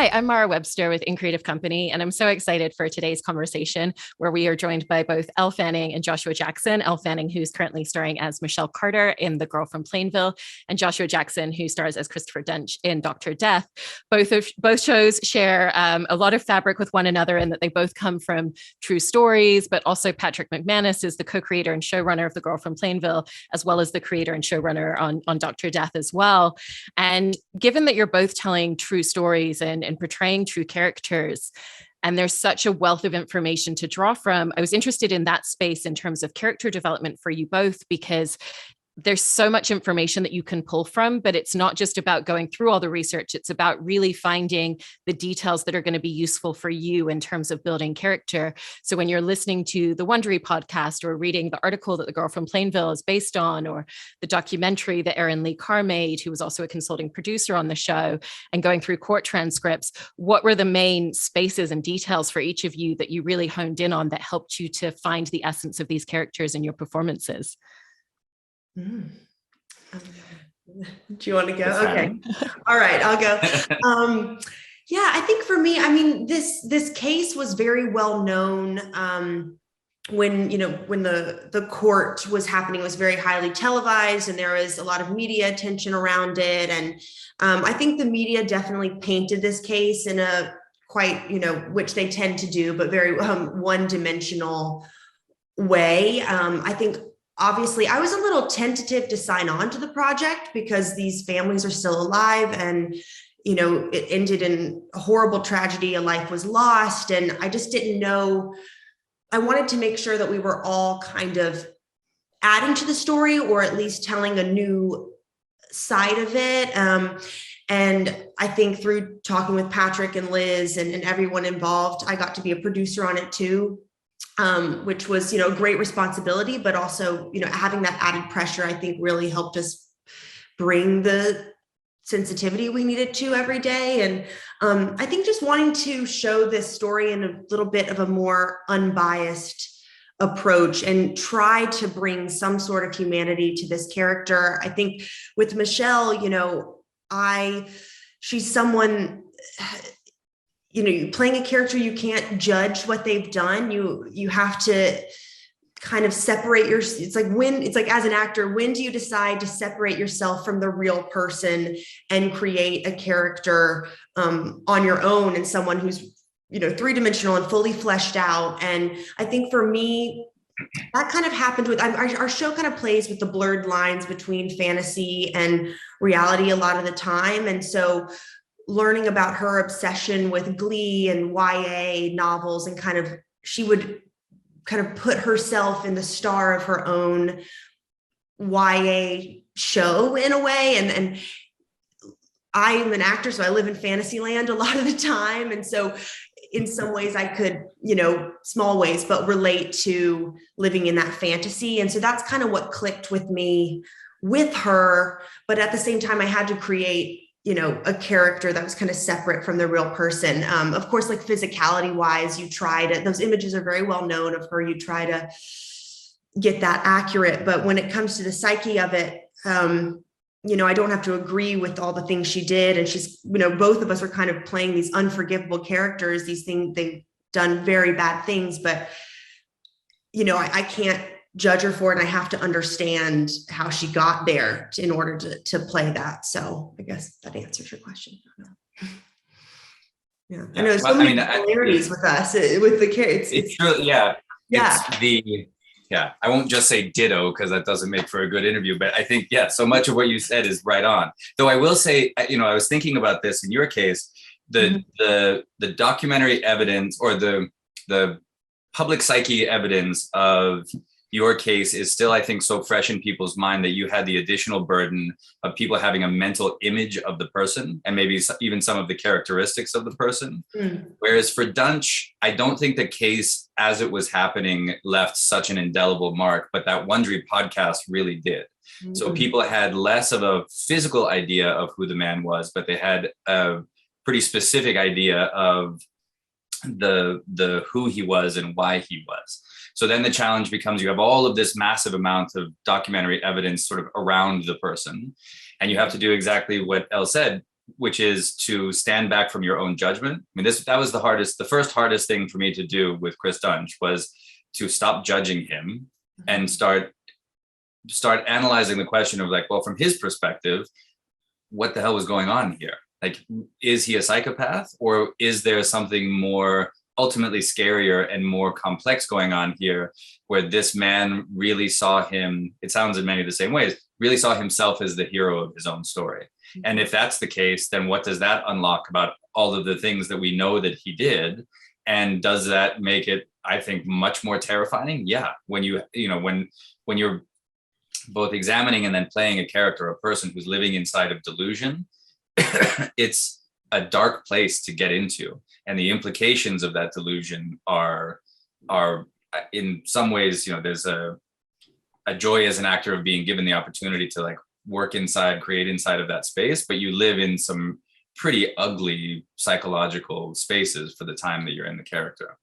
Hi, I'm Mara Webster with In Creative Company, and I'm so excited for today's conversation where we are joined by both Elle Fanning and Joshua Jackson. Elle Fanning, who's currently starring as Michelle Carter in The Girl from Plainville, and Joshua Jackson, who stars as Christopher Dunch in Dr. Death. Both shows share a lot of fabric with one another in that they both come from true stories, but also Patrick McManus is the co-creator and showrunner of The Girl from Plainville, as well as the creator and showrunner on Dr. Death as well. And given that you're both telling true stories and portraying true characters, and there's such a wealth of information to draw from, I was interested in that space in terms of character development for you both, because there's so much information that you can pull from, but it's not just about going through all the research. It's about really finding the details that are going to be useful for you in terms of building character. So when you're listening to the Wondery podcast or reading the article that The Girl from Plainville is based on, or the documentary that Erin Lee Carr made, who was also a consulting producer on the show, and going through court transcripts, what were the main spaces and details for each of you that you really honed in on that helped you to find the essence of these characters in your performances? Do you want to go? Okay. All right, I'll go. Yeah, I think for me, I mean, this case was very well known. When the court was happening, it was very highly televised, and there was a lot of media attention around it. And I think the media definitely painted this case in a quite, which they tend to do, but very one-dimensional way. I think obviously, I was a little tentative to sign on to the project because these families are still alive, and it ended in a horrible tragedy. A life was lost, and I just didn't know. I wanted to make sure that we were all kind of adding to the story, or at least telling a new side of it. And I think through talking with Patrick and Liz and everyone involved, I got to be a producer on it too. Which was, a great responsibility, but also, having that added pressure, I think really helped us bring the sensitivity we needed to every day. And I think just wanting to show this story in a little bit of a more unbiased approach and try to bring some sort of humanity to this character. I think with Michelle, she's someone, playing a character, you can't judge what they've done. You have to kind of separate it's like as an actor, when do you decide to separate yourself from the real person and create a character on your own, and someone who's, three-dimensional and fully fleshed out. And I think for me, that kind of happened with our show kind of plays with the blurred lines between fantasy and reality a lot of the time. And so learning about her obsession with Glee and YA novels, and she would kind of put herself in the star of her own YA show in a way. And I'm an actor, so I live in fantasy land a lot of the time. And so in some ways I could, small ways, but relate to living in that fantasy. And so that's kind of what clicked with me with her. But at the same time, I had to create a character that was kind of separate from the real person. Of course, like physicality wise, you try to, those images are very well known of her. You try to get that accurate, but when it comes to the psyche of it, I don't have to agree with all the things she did. And she's, both of us are kind of playing these unforgivable characters, these things, they've done very bad things, but I can't judge her for it. And I have to understand how she got there in order to play that. So I guess that answers your question. Yeah. I know there's so many similarities with us, with the kids. It's really, yeah. I won't just say ditto because that doesn't make for a good interview, but I think, so much of what you said is right on. Though I will say, I was thinking about this in your case, the documentary evidence or the public psyche evidence of your case is still, I think, so fresh in people's mind that you had the additional burden of people having a mental image of the person and maybe even some of the characteristics of the person. Whereas for Dunch, I don't think the case as it was happening left such an indelible mark, but that Wondery podcast really did. So people had less of a physical idea of who the man was, but they had a pretty specific idea of the who he was and why he was. So then the challenge becomes you have all of this massive amount of documentary evidence sort of around the person, and you have to do exactly what Elle said, which is to stand back from your own judgment. I mean, that was the first hardest thing for me to do with Chris Dunge, was to stop judging him and start analyzing the question of like, well, from his perspective, what the hell was going on here? Like, is he a psychopath, or is there something more ultimately scarier and more complex going on here, where this man really saw him, it sounds in many of the same ways, really saw himself as the hero of his own story. And if that's the case, then what does that unlock about all of the things that we know that he did? And does that make it, I think, much more terrifying? Yeah. When when you're both examining and then playing a character, a person who's living inside of delusion, it's a dark place to get into. And the implications of that delusion are in some ways, there's a joy as an actor of being given the opportunity to like work inside, create inside of that space, but you live in some pretty ugly psychological spaces for the time that you're in the character.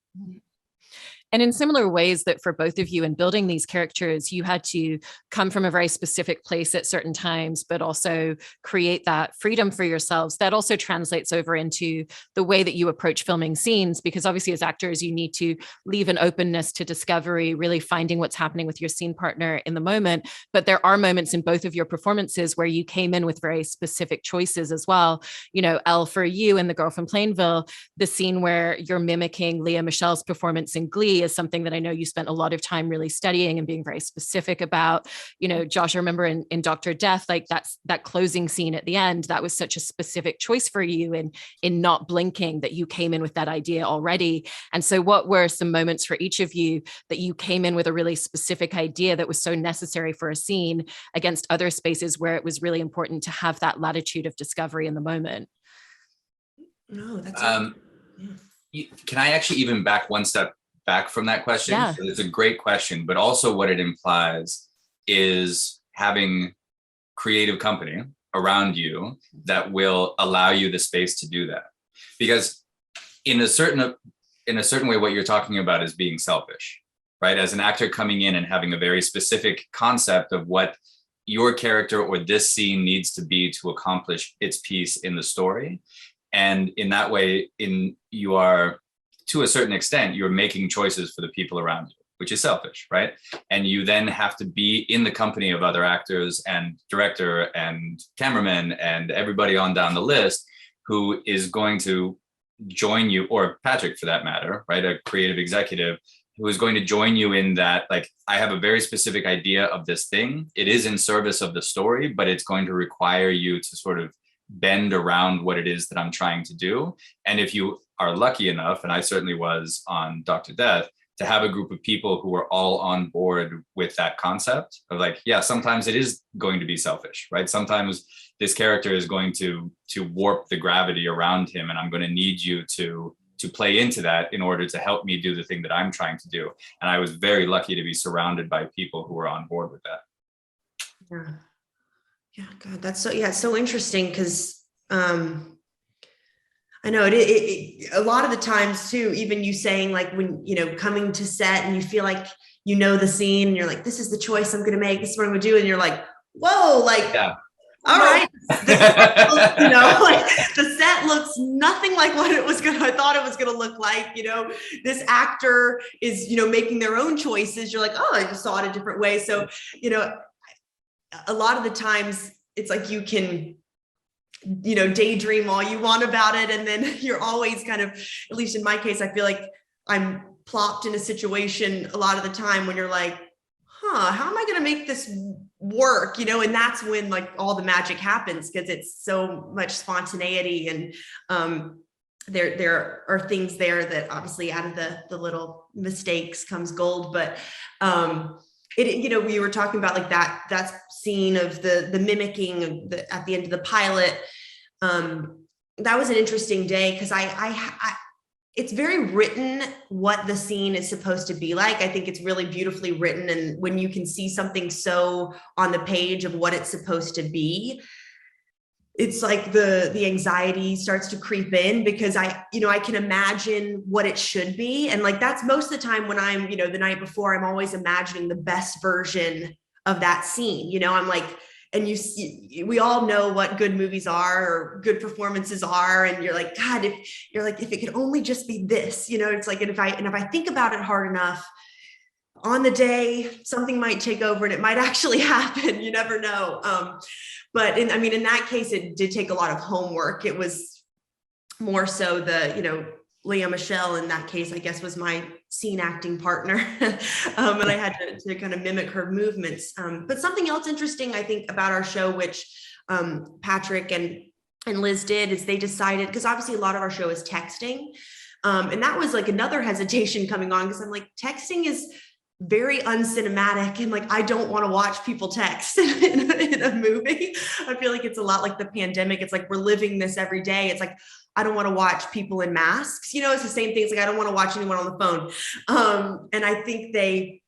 And in similar ways that for both of you in building these characters, you had to come from a very specific place at certain times, but also create that freedom for yourselves. That also translates over into the way that you approach filming scenes, because obviously as actors, you need to leave an openness to discovery, really finding what's happening with your scene partner in the moment. But there are moments in both of your performances where you came in with very specific choices as well. Elle, for you in The Girl from Plainville, the scene where you're mimicking Leah Michelle's performance in Glee is something that I know you spent a lot of time really studying and being very specific about. Josh, I remember in Dr. Death, like that closing scene at the end, that was such a specific choice for you in not blinking, that you came in with that idea already. And so what were some moments for each of you that you came in with a really specific idea that was so necessary for a scene, against other spaces where it was really important to have that latitude of discovery in the moment? No, that's can I actually even back one step back from that question? Yeah. It's a great question, but also what it implies is having creative company around you that will allow you the space to do that. Because in a certain way, what you're talking about is being selfish, right? As an actor coming in and having a very specific concept of what your character or this scene needs to be to accomplish its piece in the story. And in that way, you are, to a certain extent, you're making choices for the people around you, which is selfish, right? And you then have to be in the company of other actors and director and cameraman and everybody on down the list who is going to join you, or Patrick for that matter, right? A creative executive who is going to join you in that, like, I have a very specific idea of this thing. It is in service of the story, but it's going to require you to sort of bend around what it is that I'm trying to do. And if you are lucky enough, and I certainly was on Dr. Death, to have a group of people who are all on board with that concept of like, yeah, sometimes it is going to be selfish, right? Sometimes this character is going to warp the gravity around him, and I'm going to need you to play into that in order to help me do the thing that I'm trying to do. And I was very lucky to be surrounded by people who were on board with that. Yeah. Yeah. God, that's so interesting. Because I know it a lot of the times too, even you saying like when, coming to set and you feel like, the scene and you're like, this is the choice I'm going to make. This is what I'm going to do. And you're like, whoa, like, yeah. All right. Like the set looks nothing like what I thought it was going to look like. This actor is, making their own choices. You're like, oh, I just saw it a different way. So, a lot of the times it's like you can, daydream all you want about it. And then you're always kind of, at least in my case, I feel like I'm plopped in a situation a lot of the time when you're like, how am I going to make this work? And that's when like all the magic happens, because it's so much spontaneity. And there are things there that obviously out of the little mistakes comes gold. But we were talking about like that scene of the mimicking at the end of the pilot. That was an interesting day, because I it's very written what the scene is supposed to be like. I think it's really beautifully written. And when you can see something so on the page of what it's supposed to be, it's like the anxiety starts to creep in, because I can imagine what it should be. And like, that's most of the time when I'm, the night before, I'm always imagining the best version of that scene. I'm like, and you see, we all know what good movies are or good performances are. And you're like, God, if it could only just be this, it's like, and if I think about it hard enough, on the day, something might take over and it might actually happen. You never know. But in that case, it did take a lot of homework. It was more so Leah Michelle in that case, I guess, was my scene acting partner. And I had to kind of mimic her movements. But something else interesting, I think, about our show, which Patrick and Liz did, is they decided, because obviously a lot of our show is texting. And that was like another hesitation coming on, because I'm like, texting is very uncinematic, and like I don't want to watch people text in a movie. I feel like it's a lot like the pandemic. It's like we're living this every day. It's like I don't want to watch people in masks. It's the same thing. It's like I don't want to watch anyone on the phone. And I think they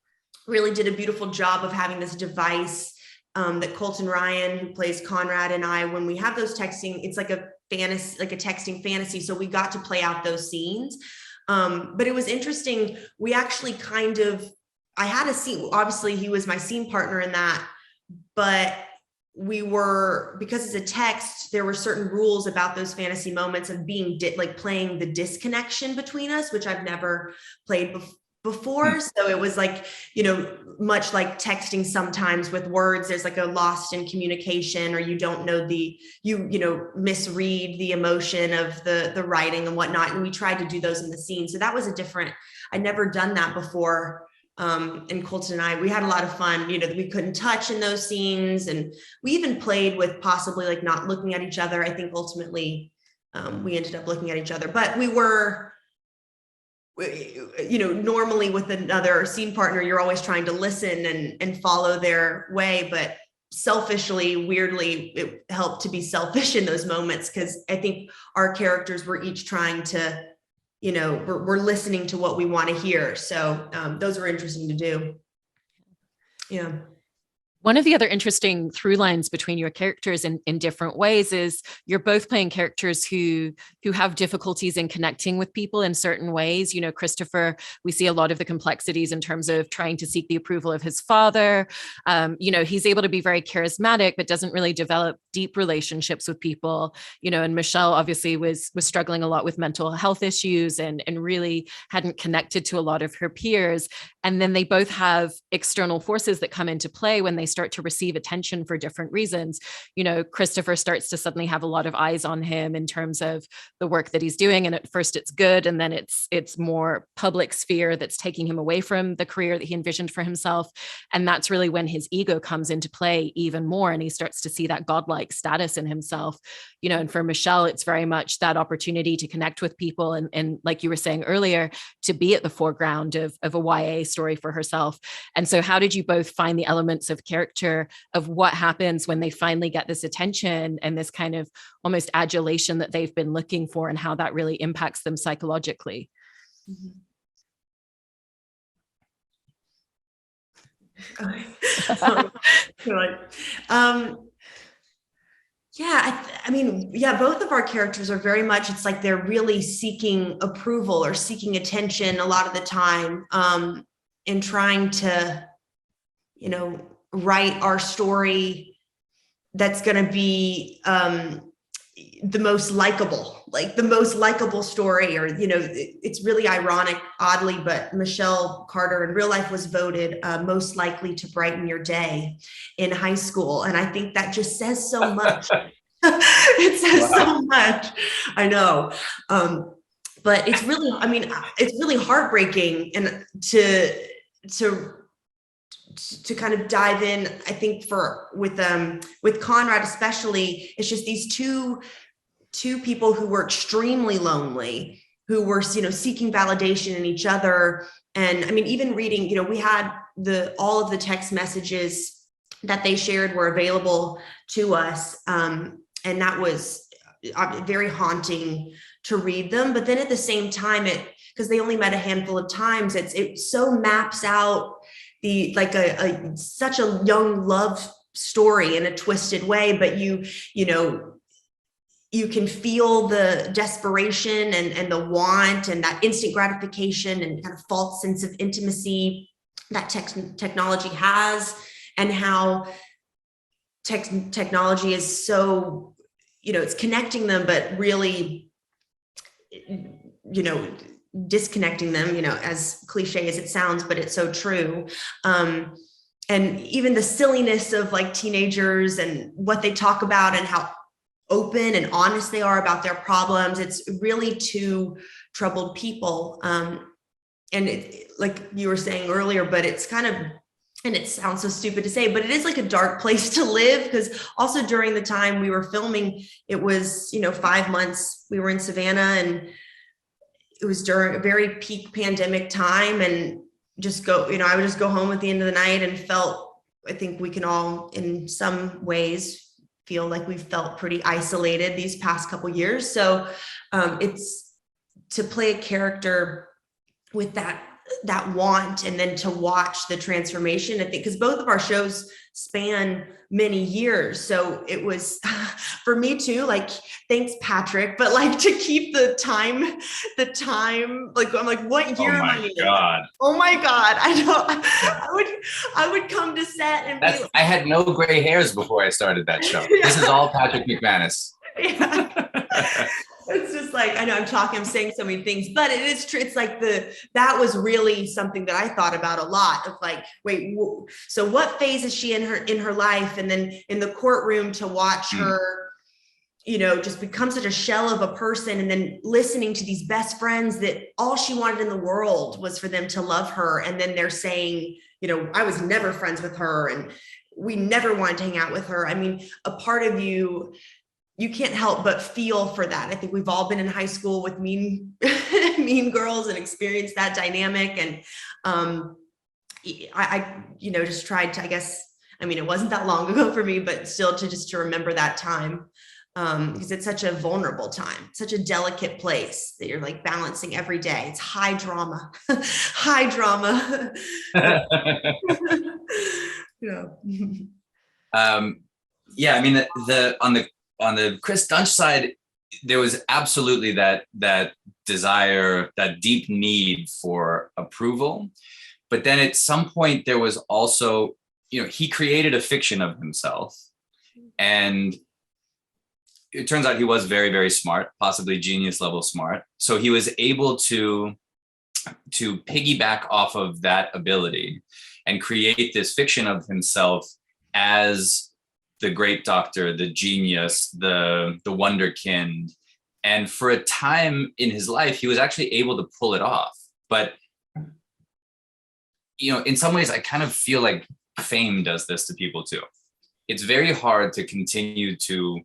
really did a beautiful job of having this device that Colton Ryan, who plays Conrad, and I, when we have those texting, it's like a fantasy, like a texting fantasy. So we got to play out those scenes. But it was interesting. We actually I had a scene, obviously he was my scene partner in that, but because it's a text, there were certain rules about those fantasy moments of being playing the disconnection between us, which I've never played before. So it was like, much like texting sometimes with words, there's like a lost in communication, or you don't know misread the emotion of the writing and whatnot. And we tried to do those in the scene. So that was I'd never done that before. And Colton and I, we had a lot of fun, we couldn't touch in those scenes. And we even played with possibly like not looking at each other. I think ultimately we ended up looking at each other, but we were, normally with another scene partner, you're always trying to listen and follow their way. But selfishly, weirdly, it helped to be selfish in those moments, because I think our characters were each trying to, we're listening to what we want to hear. So those were interesting to do. Yeah. One of the other interesting through lines between your characters in different ways is you're both playing characters who have difficulties in connecting with people in certain ways. Christopher, we see a lot of the complexities in terms of trying to seek the approval of his father. He's able to be very charismatic, but doesn't really develop deep relationships with people. And Michelle obviously was struggling a lot with mental health issues and really hadn't connected to a lot of her peers. And then they both have external forces that come into play when they start to receive attention for different reasons. Christopher starts to suddenly have a lot of eyes on him in terms of the work that he's doing. And at first it's good. And then it's more public sphere that's taking him away from the career that he envisioned for himself. And that's really when his ego comes into play even more. And he starts to see that godlike status in himself. And for Michelle, it's very much that opportunity to connect with people. And like you were saying earlier, to be at the foreground of a YA story for herself. And so how did you both find the elements of character of what happens when they finally get this attention and this kind of almost adulation that they've been looking for, and how that really impacts them psychologically? Both of our characters are very much, it's like they're really seeking approval or seeking attention a lot of the time, and trying to, write our story that's going to be the most likable story. Or, it's really ironic, oddly, but Michelle Carter in real life was voted most likely to brighten your day in high school. And I think that just says so much. It says so much. I know. But it's really, it's really heartbreaking, and to kind of dive in, I think with Conrad especially, it's just these two people who were extremely lonely, who were, seeking validation in each other. And even reading, we had all of the text messages that they shared were available to us. And that was very haunting to read them. But then at the same time, because they only met a handful of times, it so maps out such a young love story in a twisted way. But you can feel the desperation and the want and that instant gratification and kind of false sense of intimacy that technology has, and how technology is so, it's connecting them, but really, disconnecting them, as cliche as it sounds, but it's so true. And even the silliness of like teenagers and what they talk about and how open and honest they are about their problems. It's really two troubled people. And it, like you were saying earlier, but it's kind of, and it sounds so stupid to say, but it is like a dark place to live, because also during the time we were filming, it was, 5 months we were in Savannah, and it was during a very peak pandemic time, and just go, I would just go home at the end of the night and I think we can all in some ways feel like we've felt pretty isolated these past couple years. So it's to play a character with that want, and then to watch the transformation, I think, because both of our shows span many years. So it was for me too, like, thanks Patrick, but like to keep the time, like, I'm like, what year am I in? Oh my God. I would come to set and be like, I had no gray hairs before I started that show. Yeah. This is all Patrick McManus. Yeah. It's just like, I know I'm saying so many things, but it is true. It's like that was really something that I thought about a lot, of like, wait, so what phase is she in her life? And then in the courtroom to watch her, just become such a shell of a person, and then listening to these best friends that all she wanted in the world was for them to love her. And then they're saying, I was never friends with her, and we never wanted to hang out with her. I mean, a part of you can't help but feel for that. I think we've all been in high school with mean girls and experienced that dynamic. And I just tried to, I guess, it wasn't that long ago for me, but still to remember that time, because it's such a vulnerable time, such a delicate place that you're like balancing every day. It's high drama. Yeah. On the Chris Dunch side, there was absolutely that desire, that deep need for approval. But then at some point there was also, he created a fiction of himself, and it turns out he was very, very smart, possibly genius level smart. So he was able to piggyback off of that ability and create this fiction of himself as the great doctor, the genius, the wonderkind. And for a time in his life, he was actually able to pull it off. But, in some ways, I kind of feel like fame does this to people too. It's very hard to continue to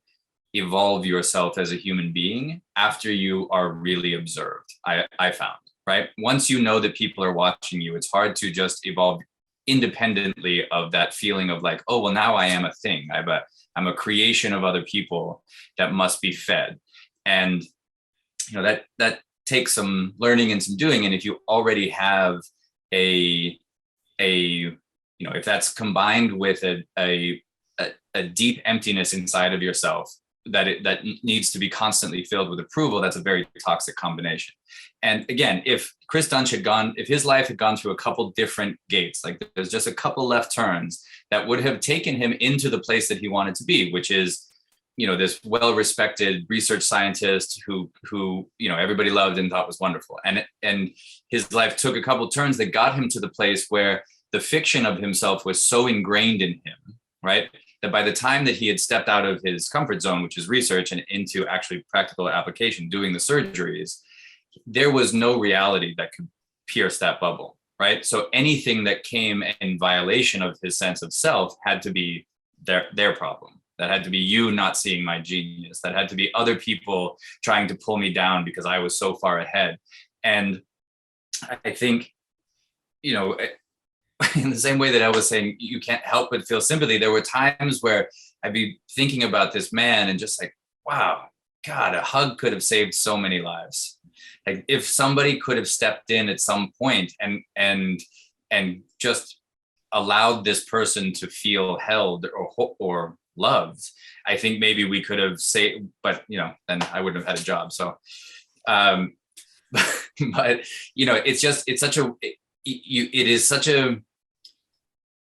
evolve yourself as a human being after you are really observed, I found, right? Once you know that people are watching you, it's hard to just evolve independently of that feeling of like, oh, well, now I am a thing. I'm a creation of other people that must be fed. And, that takes some learning and some doing. And if you already have if that's combined with a deep emptiness inside of yourself that needs to be constantly filled with approval, that's a very toxic combination. And again, if Chris Dunch if his life had gone through a couple different gates, like there's just a couple left turns that would have taken him into the place that he wanted to be, which is, this well-respected research scientist who everybody loved and thought was wonderful. And his life took a couple turns that got him to the place where the fiction of himself was so ingrained in him, right, that by the time that he had stepped out of his comfort zone, which is research, and into actually practical application, doing the surgeries, there was no reality that could pierce that bubble, right? So anything that came in violation of his sense of self had to be their problem. That had to be you not seeing my genius. That had to be other people trying to pull me down because I was so far ahead. And I think, in the same way that I was saying, you can't help but feel sympathy. There were times where I'd be thinking about this man and just like, wow, God, a hug could have saved so many lives. Like if somebody could have stepped in at some point and just allowed this person to feel held or loved, I think maybe we could have saved, but then I wouldn't have had a job. So, but it is such a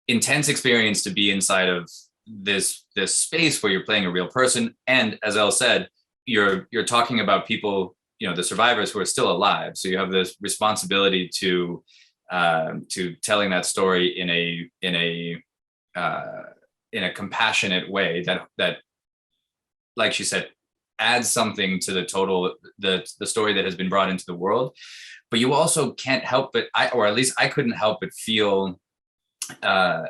intense experience to be inside of this space where you're playing a real person, and as Elle said, you're talking about people, the survivors who are still alive. So you have this responsibility to telling that story in a compassionate way that, like she said, adds something to the story that has been brought into the world. But you also can't help but, or at least I couldn't help but feel a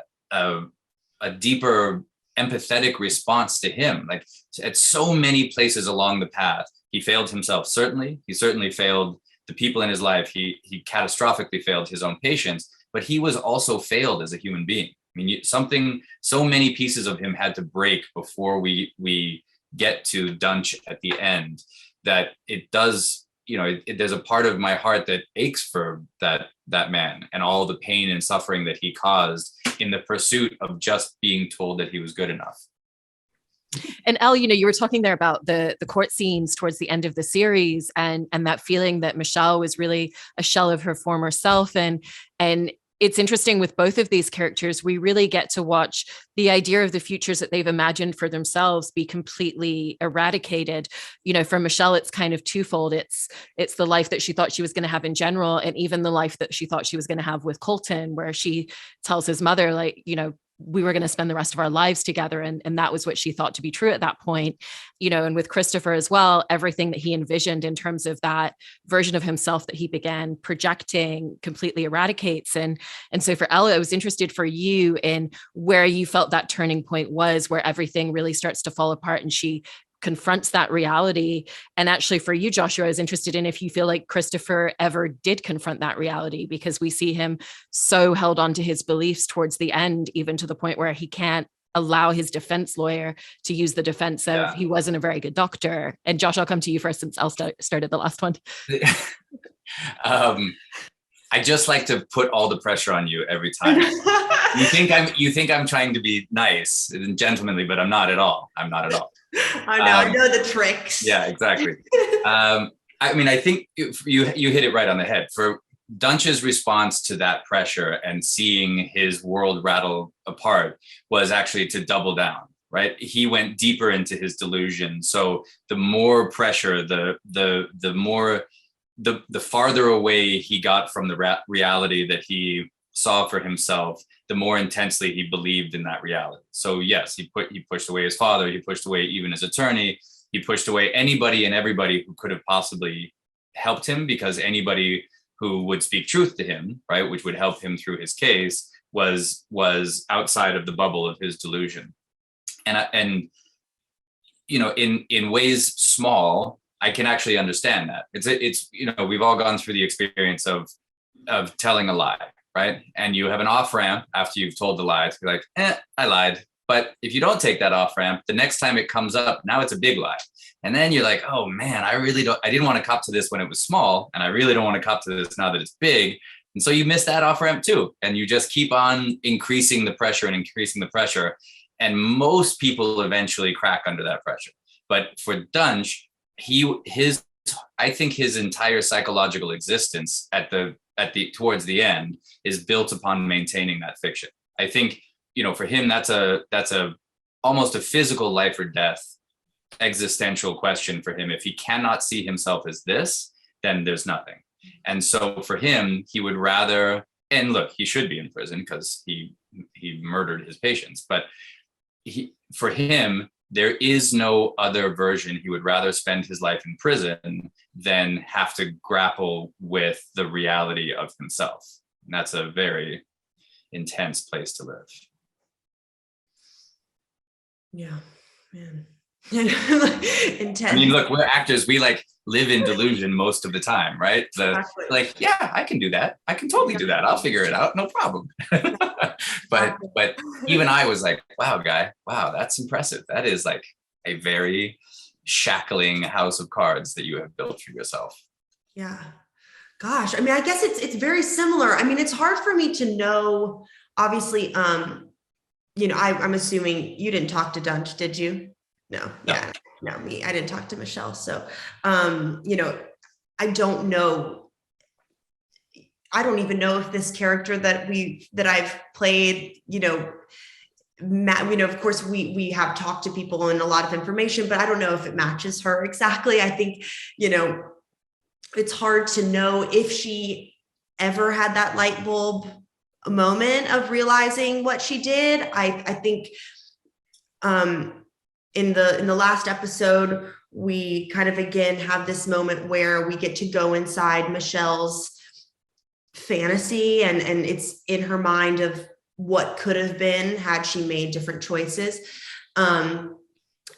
deeper empathetic response to him. Like, at so many places along the path, he failed himself. He certainly failed the people in his life. He catastrophically failed his own patients, but he was also failed as a human being. I mean, so many pieces of him had to break before we get to Dunch at the end, that it does, there's a part of my heart that aches for that man and all the pain and suffering that he caused in the pursuit of just being told that he was good enough. And Elle, you were talking there about the court scenes towards the end of the series, and that feeling that Michelle was really a shell of her former self. And it's interesting with both of these characters, we really get to watch the idea of the futures that they've imagined for themselves be completely eradicated. For Michelle, it's kind of twofold. It's the life that she thought she was going to have in general, and even the life that she thought she was going to have with Colton, where she tells his mother, like, we were going to spend the rest of our lives together. And that was what she thought to be true at that point, and with Christopher as well, everything that he envisioned in terms of that version of himself that he began projecting completely eradicates. And so for Elle, I was interested for you in where you felt that turning point was, where everything really starts to fall apart and she confronts that reality. And actually for you, Joshua, I was interested in if you feel like Christopher ever did confront that reality, because we see him so held on to his beliefs towards the end, even to the point where he can't allow his defense lawyer to use the defense of he wasn't a very good doctor. And Josh, I'll come to you first since Elle started the last one. I just like to put all the pressure on you every time. You think I'm trying to be nice and gentlemanly, but I'm not at all. I know the tricks. Yeah, exactly. I think you hit it right on the head. For Dunch's response to that pressure and seeing his world rattle apart was actually to double down, right? He went deeper into his delusion. So the more pressure, the more the farther away he got from the reality that he saw for himself, the more intensely he believed in that reality. So yes, he pushed away his father, he pushed away even his attorney, he pushed away anybody and everybody who could have possibly helped him, because anybody who would speak truth to him, right, which would help him through his case, was outside of the bubble of his delusion. And in ways small, I can actually understand that. It's we've all gone through the experience of telling a lie, right? And you have an off ramp after you've told the lie. You're like, I lied. But if you don't take that off ramp, the next time it comes up, now it's a big lie. And then you're like, oh man, I didn't want to cop to this when it was small, and I really don't want to cop to this now that it's big. And so you miss that off ramp too. And you just keep on increasing the pressure. And most people eventually crack under that pressure. But for Dunch, I think his entire psychological existence towards the end is built upon maintaining that fiction. I think, for him, that's a almost a physical life or death existential question for him. If he cannot see himself as this, then there's nothing. And so for him, he would rather, and look, he should be in prison because he murdered his patients, but for him, there is no other version. He would rather spend his life in prison than have to grapple with the reality of himself. And that's a very intense place to live. Yeah, man. Intense. I mean, look, we're actors. We live in delusion most of the time, right? Exactly. Yeah, I can do that. I can totally do that. I'll figure it out. No problem. But even I was like, wow, that's impressive. That is a very shackling house of cards that you have built for yourself. Yeah. Gosh. I mean, I guess it's very similar. I mean, it's hard for me to know, obviously, I'm assuming you didn't talk to Dunch, did you? No. Yeah. No, me. I didn't talk to Michelle. So, I don't know. I don't even know if this character that I've played, of course we have talked to people and a lot of information, but I don't know if it matches her exactly. I think, it's hard to know if she ever had that light bulb moment of realizing what she did. I think in the last episode, we kind of again have this moment where we get to go inside Michelle's fantasy, and it's in her mind of what could have been had she made different choices. And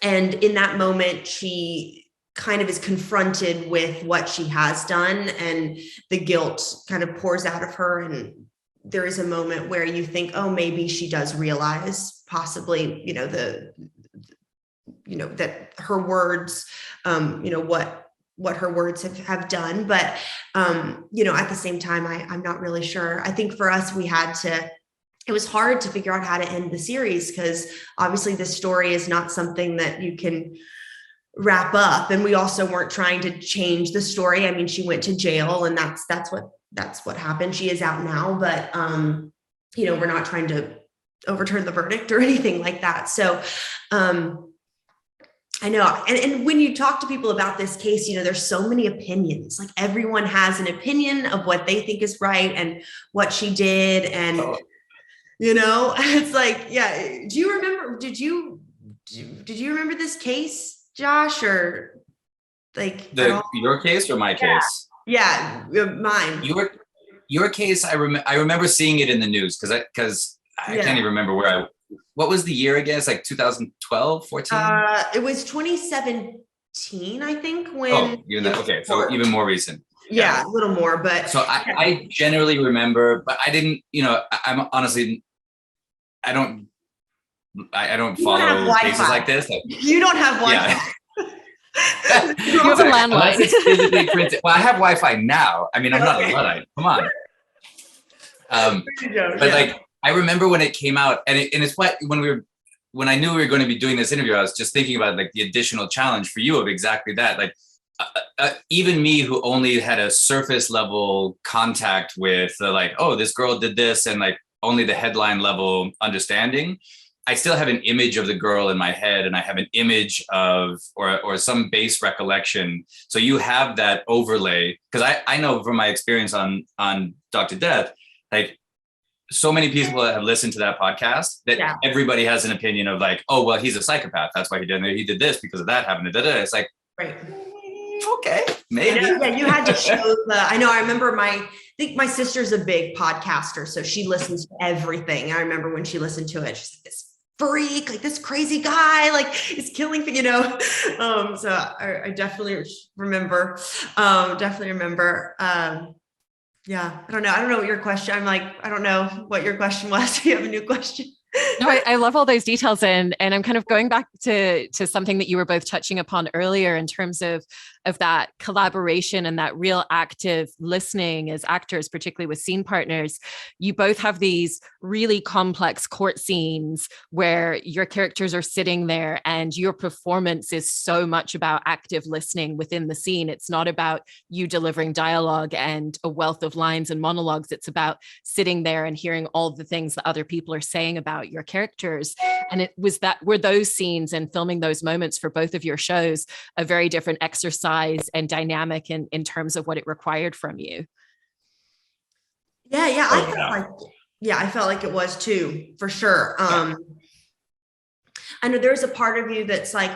in that moment, she kind of is confronted with what she has done, and the guilt kind of pours out of her. And there is a moment where you think, oh, maybe she does realize possibly, that her words, what her words have done. But, at the same time, I'm not really sure. I think for us, it was hard to figure out how to end the series, because obviously this story is not something that you can wrap up. And we also weren't trying to change the story. I mean, she went to jail, and that's what happened. She is out now, but, we're not trying to overturn the verdict or anything like that. So, I know. And when you talk to people about this case, there's so many opinions. Like, everyone has an opinion of what they think is right and what she did. And, it's like, yeah. Do you remember, did you remember this case, Josh, or like your case or my case? Yeah, mine. Your case. I remember seeing it in the news because I can't even remember what was the year again? It's like 2012, 14? It was 2017, I think, when. Oh, okay. So even more recent. Yeah, a little more, but. So I generally remember, but I didn't, I'm honestly, I don't follow cases like this. You don't have Wi-Fi. Yeah. You have a landline. Unless it's physically printed. Well, I have Wi-Fi now. I mean, I'm not a Luddite. Come on. Like, I remember when it came out, and it's what when I knew we were going to be doing this interview, I was just thinking about like the additional challenge for you of exactly that. Like, even me, who only had a surface level contact with like, oh, this girl did this, and like only the headline level understanding, I still have an image of the girl in my head, and I have an image of or some base recollection. So you have that overlay, because I know from my experience on Dr. Death, like, so many people that have listened to that podcast that everybody has an opinion of like, oh, well, he's a psychopath. That's why he did this because of that happened. It's like, right. Okay, maybe. Yeah, you had to show I know. I remember I think my sister's a big podcaster, so she listens to everything. I remember when she listened to it, she's like, this freak, like this crazy guy, like is killing, so I definitely remember, yeah, I don't know what your question, I don't know what your question was. Do you have a new question? No, I love all those details, and I'm kind of going back to something that you were both touching upon earlier in terms of that collaboration and that real active listening as actors, particularly with scene partners. You both have these really complex court scenes where your characters are sitting there and your performance is so much about active listening within the scene. It's not about you delivering dialogue and a wealth of lines and monologues. It's about sitting there and hearing all the things that other people are saying about your characters. And were those scenes and filming those moments for both of your shows a very different exercise and dynamic in terms of what it required from you? Yeah. I felt like it was too, for sure. I know there's a part of you that's like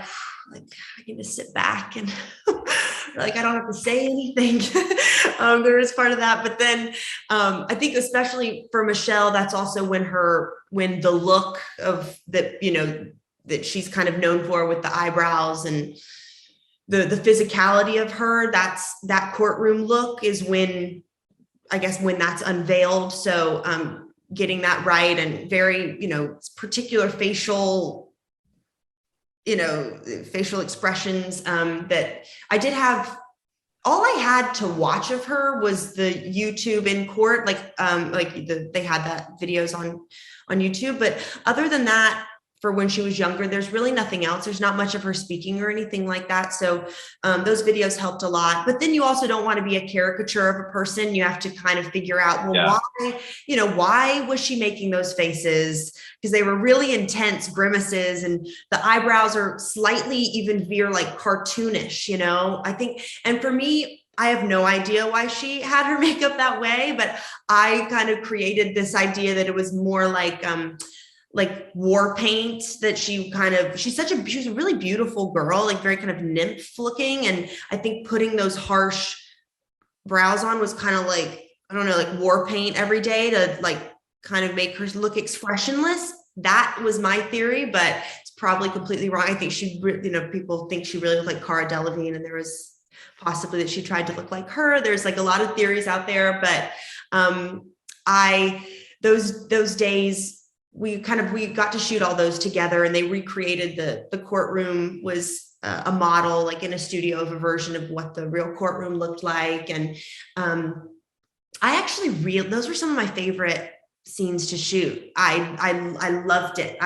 I can just sit back and like, I don't have to say anything. There is part of that. But then I think especially for Michelle, that's also when the look of that, that she's kind of known for with the eyebrows and the physicality of her, that courtroom look is when that's unveiled. So getting that right, and very, particular facial expressions that I did have. All I had to watch of her was the YouTube in court, they had that videos on YouTube. But other than that, for when she was younger. There's really nothing else. There's not much of her speaking or anything like that. So those videos helped a lot. But then you also don't want to be a caricature of a person. You have to kind of figure out, well, why was she making those faces? Because they were really intense grimaces, and the eyebrows are slightly even veer like cartoonish, I think. And for me, I have no idea why she had her makeup that way, but I kind of created this idea that it was more like war paint, that she was a really beautiful girl, like very kind of nymph looking. And I think putting those harsh brows on was kind of like, I don't know, like war paint every day to like kind of make her look expressionless. That was my theory, but it's probably completely wrong. I think people think she really looked like Cara Delevingne, and there was possibly that she tried to look like her. There's like a lot of theories out there, but those days we got to shoot all those together, and they recreated the courtroom was a model, like in a studio, of a version of what the real courtroom looked like. And I actually those were some of my favorite scenes to shoot. I loved it.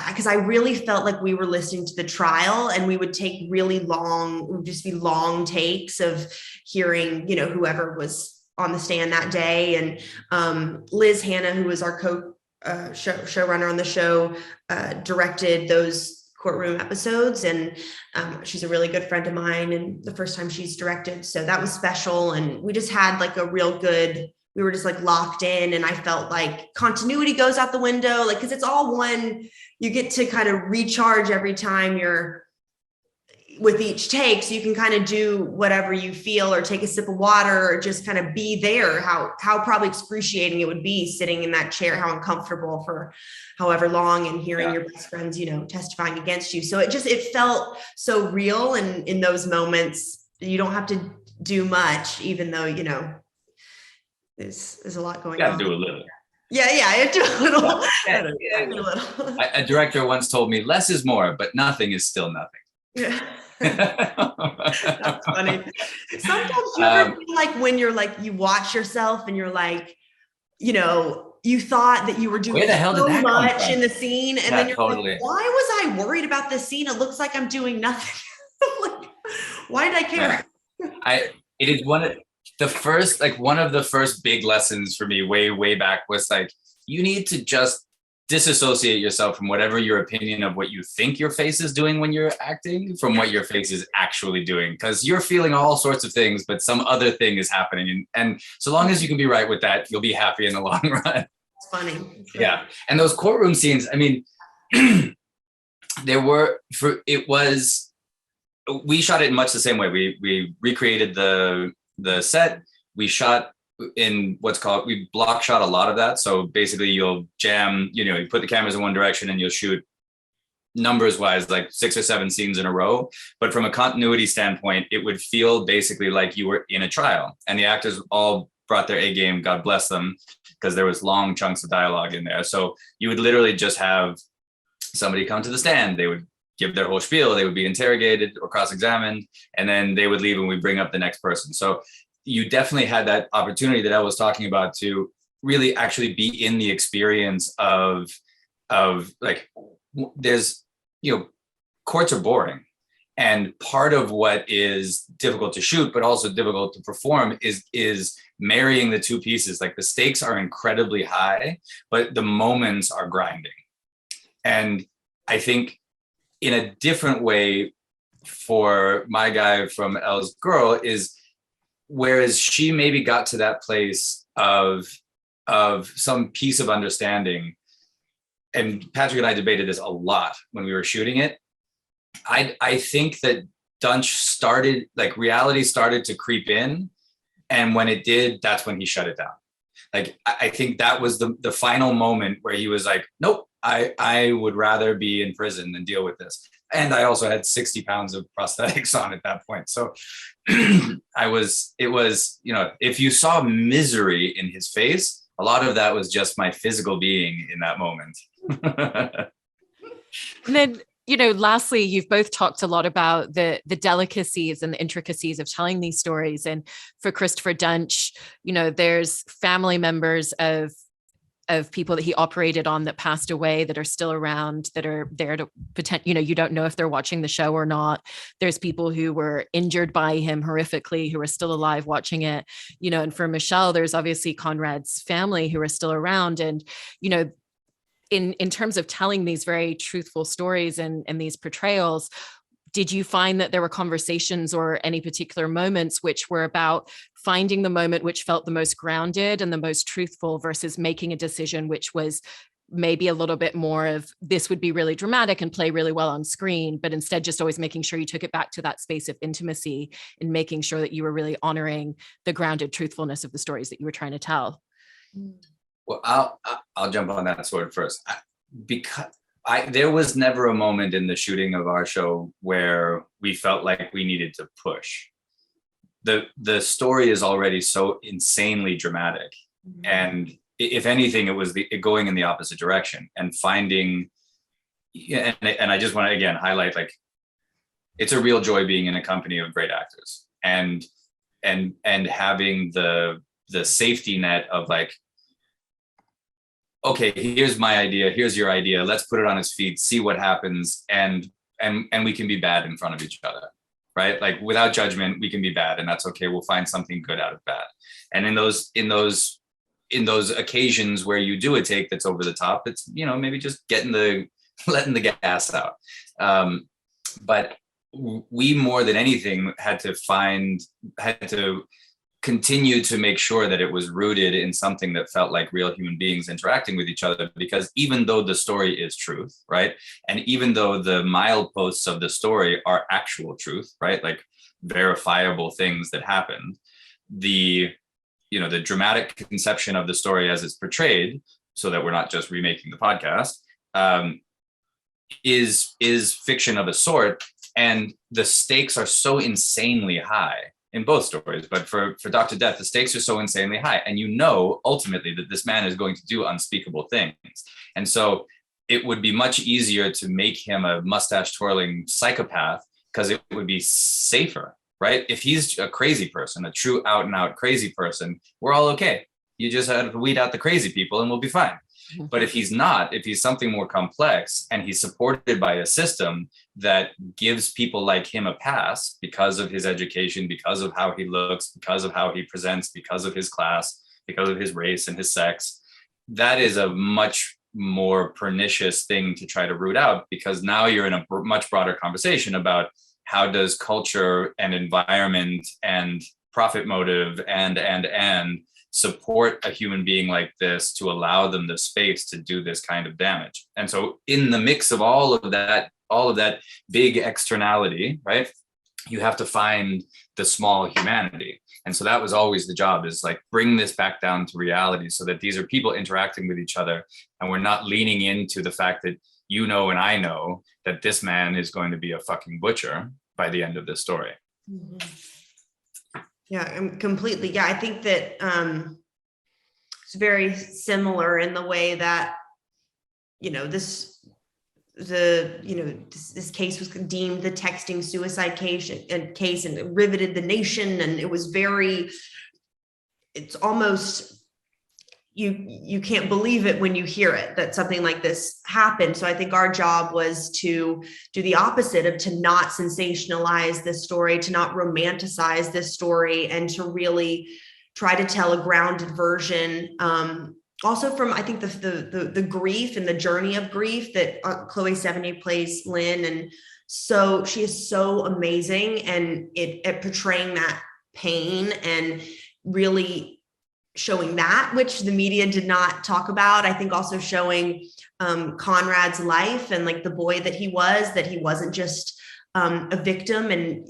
Because I really felt like we were listening to the trial, and we would take really long, it would just be long takes of hearing, whoever was on the stand that day. And Liz Hannah, who was our showrunner on the show, directed those courtroom episodes. And she's a really good friend of mine, and the first time she's directed. So that was special. And we just had like we were just like locked in, and I felt like continuity goes out the window, like, cause it's all one, you get to kind of recharge every time you're with each take. So you can kind of do whatever you feel, or take a sip of water, or just kind of be there. How probably excruciating it would be sitting in that chair, how uncomfortable for however long, and hearing your best friends, testifying against you. So it felt so real. And in those moments, you don't have to do much, even though, there's a lot going on. You gotta do a little. Yeah, I do a little. A director once told me, less is more, but nothing is still nothing. Yeah. That's funny. Sometimes you ever feel like when you're like, you watch yourself and you're like, you thought that you were doing so much in the scene, and then you're like, why was I worried about this scene? It looks like I'm doing nothing. Like, why did I care? It is one of the first big lessons for me way back was like, you need to just disassociate yourself from whatever your opinion of what you think your face is doing when you're acting from what your face is actually doing, because you're feeling all sorts of things, but some other thing is happening. And so long as you can be right with that, you'll be happy in the long run. It's funny. Yeah. And those courtroom scenes, I mean, we shot it in much the same way. We recreated the set. We shot in we block shot a lot of that. So basically you'll jam, you put the cameras in one direction and you'll shoot numbers wise, like 6 or 7 scenes in a row. But from a continuity standpoint, it would feel basically like you were in a trial, and the actors all brought their A game, God bless them, because there was long chunks of dialogue in there. So you would literally just have somebody come to the stand. They would give their whole spiel. They would be interrogated or cross-examined, and then they would leave and we bring up the next person. So you definitely had that opportunity that I was talking about to really actually be in the experience of like, there's, courts are boring. And part of what is difficult to shoot, but also difficult to perform is marrying the two pieces. Like, the stakes are incredibly high, but the moments are grinding. And I think in a different way for my guy from Elle's girl is, whereas she maybe got to that place of some piece of understanding, and Patrick and I debated this a lot when we were shooting it. I think that Dunch started, like, reality started to creep in, and when it did, that's when he shut it down. Like, I think that was the final moment where he was like, nope, I would rather be in prison than deal with this. And I also had 60 pounds of prosthetics on at that point. So it was, if you saw misery in his face, a lot of that was just my physical being in that moment. And then, lastly, you've both talked a lot about the delicacies and the intricacies of telling these stories. And for Christopher Dunch, there's family members of of people that he operated on that passed away, that are still around, that are there to pretend, you don't know if they're watching the show or not. There's people who were injured by him horrifically, who are still alive watching it, and for Michelle, there's obviously Conrad's family who are still around. And, in terms of telling these very truthful stories and these portrayals, did you find that there were conversations or any particular moments which were about finding the moment which felt the most grounded and the most truthful versus making a decision which was maybe a little bit more of this would be really dramatic and play really well on screen, but instead just always making sure you took it back to that space of intimacy and making sure that you were really honoring the grounded truthfulness of the stories that you were trying to tell? Well, I'll jump on that sword first, because there was never a moment in the shooting of our show where we felt like we needed to push. The story is already so insanely dramatic, and if anything, it was going in the opposite direction and finding. And I just want to again highlight, like, it's a real joy being in a company of great actors and having the safety net of like, okay, here's my idea, here's your idea, let's put it on its feet, see what happens, and we can be bad in front of each other, right? Like, without judgment, we can be bad, and that's okay. We'll find something good out of bad. And in those occasions where you do a take that's over the top, it's maybe just letting the gas out. But we, more than anything, had to continue to make sure that it was rooted in something that felt like real human beings interacting with each other, because even though the story is truth, right? And even though the mileposts of the story are actual truth, right? Like verifiable things that happened, the dramatic conception of the story as it's portrayed, so that we're not just remaking the podcast, is fiction of a sort. And the stakes are so insanely high in both stories, but for Dr. Death, the stakes are so insanely high, and ultimately that this man is going to do unspeakable things. And so it would be much easier to make him a mustache twirling psychopath, because it would be safer, right? If he's a crazy person, a true out and out crazy person, we're all okay. You just have to weed out the crazy people and we'll be fine. But if he's not, if he's something more complex and he's supported by a system that gives people like him a pass because of his education, because of how he looks, because of how he presents, because of his class, because of his race and his sex, that is a much more pernicious thing to try to root out, because now you're in a much broader conversation about how does culture and environment and profit motive and support a human being like this to allow them the space to do this kind of damage. And so in the mix of all of that big externality, right, you have to find the small humanity. And so that was always the job, is like, bring this back down to reality, so that these are people interacting with each other, and we're not leaning into the fact that and I know that this man is going to be a fucking butcher by the end of this story. Mm-hmm. Yeah, completely. Yeah, I think that it's very similar in the way that, this case was deemed the texting suicide case and it riveted the nation. And it's almost, you can't believe it when you hear it, that something like this happened. So I think our job was to do the opposite, of to not sensationalize this story, to not romanticize this story, and to really try to tell a grounded version. Also from, I think, the grief and the journey of grief that Chloe Sevigny plays Lynn. And so she is so amazing at portraying that pain and really showing that, which the media did not talk about. I think also showing Conrad's life and like the boy that he wasn't just a victim, and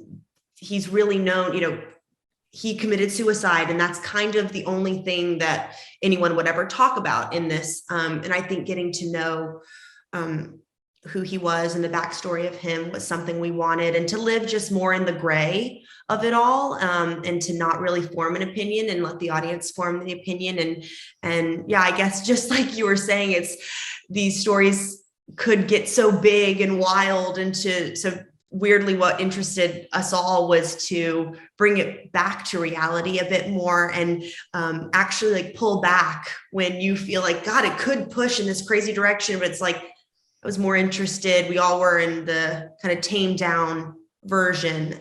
he's really known, he committed suicide, and that's kind of the only thing that anyone would ever talk about in this. And I think getting to know who he was and the backstory of him was something we wanted, and to live just more in the gray of it all, and to not really form an opinion and let the audience form the opinion. And yeah, I guess just like you were saying, these stories could get so big and wild, and so weirdly, what interested us all was to bring it back to reality a bit more, and actually like pull back when you feel like, God, it could push in this crazy direction, but it's like, I was more interested. We all were in the kind of tamed down version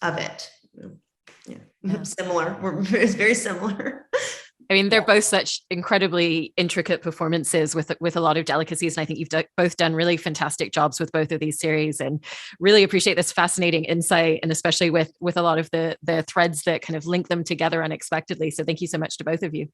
of it. Yeah. Similar. It's very similar. I mean, they're both such incredibly intricate performances with a lot of delicacies. And I think you've both done really fantastic jobs with both of these series, and really appreciate this fascinating insight, and especially with a lot of the threads that kind of link them together unexpectedly. So thank you so much to both of you.